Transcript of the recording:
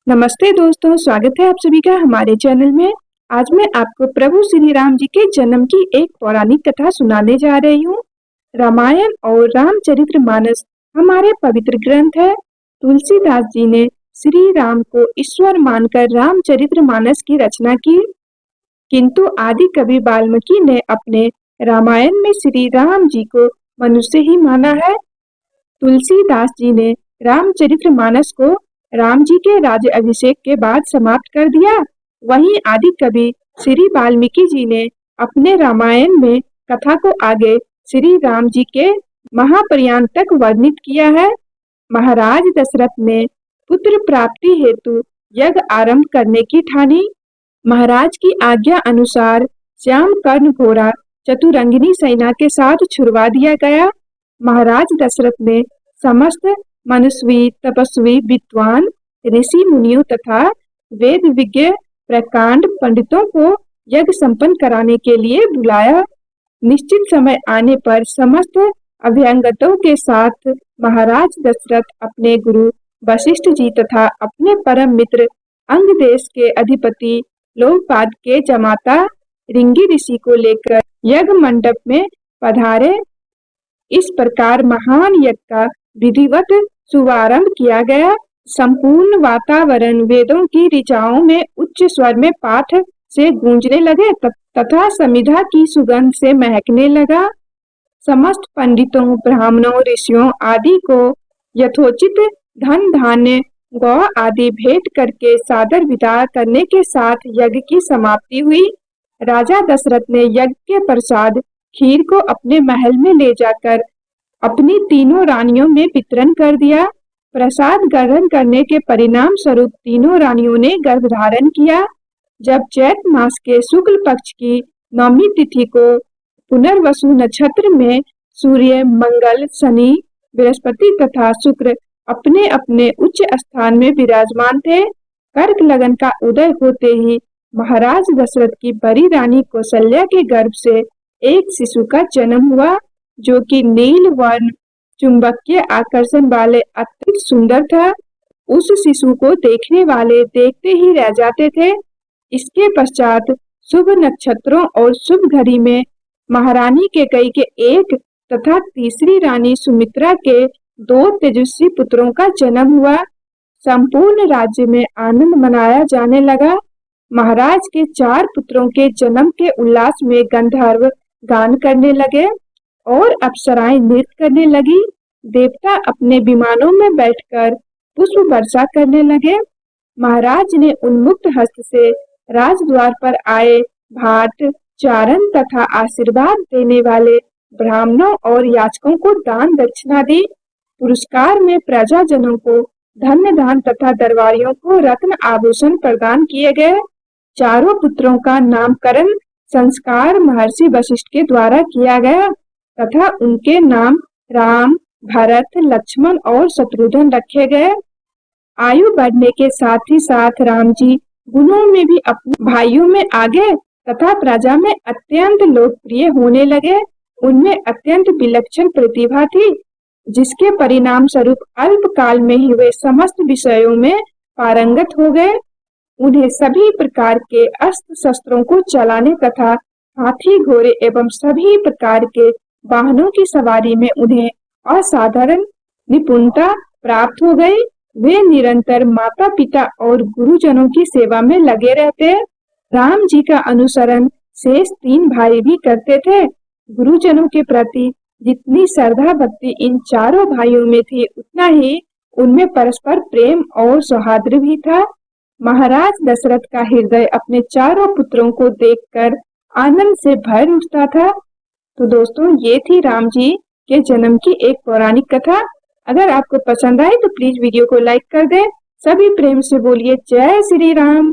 नमस्ते दोस्तों, स्वागत है आप सभी का हमारे चैनल में। आज मैं आपको प्रभु श्री राम जी के जन्म की एक पौराणिक कथा सुनाने जा रही हूँ। रामायण और रामचरितमानस हमारे पवित्र ग्रंथ है। तुलसीदास जी ने श्री राम को ईश्वर मानकर रामचरितमानस की रचना की, किंतु आदि कवि वाल्मीकि ने अपने रामायण में श्री राम जी को मनुष्य ही माना है। तुलसीदास जी ने रामचरितमानस को राम जी के राज्य अभिषेक के बाद समाप्त कर दिया। वहीं आदि कवि श्री वाल्मीकि जी ने अपने रामायण में कथा को आगे श्री राम जी के महाप्रयाण तक वर्णित किया है। महाराज दशरथ ने पुत्र प्राप्ति हेतु यज्ञ आरंभ करने की ठानी। महाराज की आज्ञा अनुसार श्याम कर्ण घोड़ा चतुरंगिनी सेना के साथ छुड़वा दिया गया। महाराज दशरथ ने समस्त मनुष्वी तपस्वी विद्वान ऋषि मुनियों तथा वेद विज्ञ प्रकांड पंडितों को यज्ञ संपन्न कराने के लिए बुलाया। निश्चित समय आने पर समस्त अभ्यांगतों के साथ महाराज दशरथ अपने गुरु वशिष्ठ जी तथा अपने परम मित्र अंग देश के अधिपति लोमपाद के जमाता रिंगी ऋषि को लेकर यज्ञ मंडप में पधारे। इस प्रकार महान यज्ञ का विधिवत शुभारंभ किया गया। संपूर्ण वातावरण वेदों की ऋचाओं में उच्च स्वर में पाठ से गूंजने लगे तथा समिधा की सुगंध से महकने लगा। समस्त पंडितों, ब्राह्मणों, ऋषियों आदि को यथोचित धन धान्य गौ आदि भेंट करके सादर विदा करने के साथ यज्ञ की समाप्ति हुई। राजा दशरथ ने यज्ञ के प्रसाद खीर को अपने महल में ले जाकर अपनी तीनों रानियों में वितरण कर दिया। प्रसाद ग्रहण करने के परिणाम स्वरूप तीनों रानियों ने गर्भधारण किया। जब चैत मास के शुक्ल पक्ष की नवमी तिथि को पुनर्वसु नक्षत्र में सूर्य, मंगल, शनि, बृहस्पति तथा शुक्र अपने अपने उच्च स्थान में विराजमान थे। कर्क लगन का उदय होते ही महाराज दशरथ की बड़ी रानी कौशल्या के गर्भ से एक शिशु का जन्म हुआ, जो कि नील वर्ण चुंबकीय आकर्षण वाले अत्यंत सुंदर था। उस शिशु को देखने वाले देखते ही रह जाते थे। इसके पश्चात शुभ नक्षत्रों और शुभ घड़ी में महारानी कैकेयी के एक तथा तीसरी रानी सुमित्रा के 2 तेजस्वी पुत्रों का जन्म हुआ। संपूर्ण राज्य में आनंद मनाया जाने लगा। महाराज के 4 पुत्रों के जन्म के उल्लास में गंधर्व गान करने लगे और अप्सराएं नृत्य करने लगी। देवता अपने विमानों में बैठकर पुष्प वर्षा करने लगे। महाराज ने उन्मुक्त हस्त से राजद्वार पर आए भाट, चारण तथा आशीर्वाद देने वाले ब्राह्मणों और याचकों को दान दक्षिणा दी। पुरस्कार में प्रजाजनों को धन्य दान तथा दरबारियों को रत्न आभूषण प्रदान किए गए। चारों पुत्रों का नामकरण संस्कार महर्षि वशिष्ठ के द्वारा किया गया तथा उनके नाम राम, भरत, लक्ष्मण और शत्रुघ्न रखे गए। आयु बढ़ने के साथ ही साथ राम जी गुणों में भी अपने भाइयों में आगे तथा प्रजा में अत्यंत लोकप्रिय होने लगे। उनमें अत्यंत विलक्षण प्रतिभा थी, जिसके परिणाम स्वरूप अल्प काल में ही वे समस्त विषयों में पारंगत हो गए। उन्हें सभी प्रकार के अस्त्र शस्त्रों को चलाने तथा हाथी, घोड़े एवं सभी प्रकार के वाहनों की सवारी में उन्हें असाधारण निपुणता प्राप्त हो गई। वे निरंतर माता पिता और गुरुजनों की सेवा में लगे रहते। राम जी का अनुसरण शेष 3 भाई भी करते थे। गुरुजनों के प्रति जितनी श्रद्धा भक्ति इन चारों भाइयों में थी, उतना ही उनमें परस्पर प्रेम और सौहार्द भी था। महाराज दशरथ का हृदय अपने चारों पुत्रों को देखकर आनंद से भर उठता था। तो दोस्तों, ये थी राम जी के जन्म की एक पौराणिक कथा। अगर आपको पसंद आए तो प्लीज वीडियो को लाइक कर दें। सभी प्रेम से बोलिए जय श्री राम।